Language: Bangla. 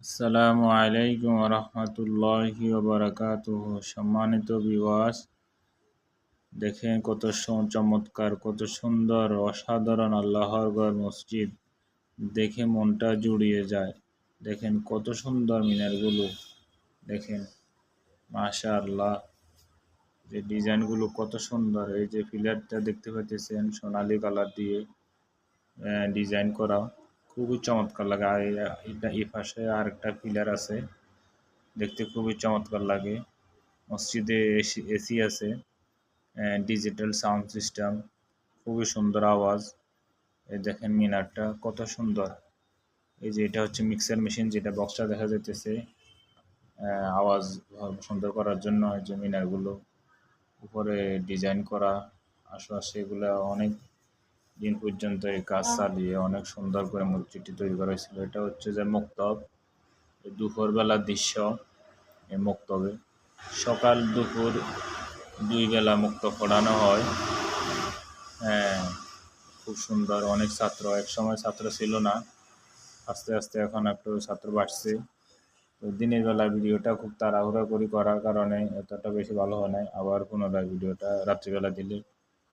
আসসালামু আলাইকুম রহমতুল্লাহি ওবারাকাতুহু। সম্মানিত ভিউয়ার্স, দেখেন কত চমৎকার, কত সুন্দর, অসাধারণ আল্লাহর ঘর মসজিদ। দেখে মনটা জুড়িয়ে যায়। দেখেন কত সুন্দর মিনারগুলো, দেখেন মাশাআল্লাহ, যে ডিজাইনগুলো কত সুন্দর। এই যে পিলারটা দেখতে পাচ্ছেন সোনালী কালার দিয়ে ডিজাইন করা, খুবই চমৎকার লাগে। আর এটা এই পাশে আর একটা পিলার আছে, দেখতে খুবই চমৎকার লাগে। মসজিদে এসি আছে, ডিজিটাল সাউন্ড সিস্টেম, খুবই সুন্দর আওয়াজ। এই দেখেন মিনারটা কত সুন্দর। এই যে এটা হচ্ছে মিক্সার মেশিন, যেটা বক্সটা দেখা যাইতেছে আওয়াজ সুন্দর করার জন্য। এই যে মিনারগুলো উপরে ডিজাইন করা, আশেপাশে এগুলো অনেক দিন পর্যন্ত এই কাজ চালিয়ে অনেক সুন্দর করে মসজিদটি তৈরি করা হয়েছিল। এটা হচ্ছে যে মক্তব, দুপুরবেলার দৃশ্য। এই মক্তবে সকাল দুপুর দুই বেলা মুক্তব পড়ানো হয়। হ্যাঁ, খুব সুন্দর। অনেক ছাত্র, এক সময় ছাত্র ছিল না, আস্তে আস্তে এখন একটু ছাত্র বাড়ছে। তো দিনের বেলা ভিডিওটা খুব তাড়াহুড়া করার কারণে এতটা বেশি ভালো হয় নাই। আবার পুনরায় ভিডিওটা রাত্রিবেলা দিলে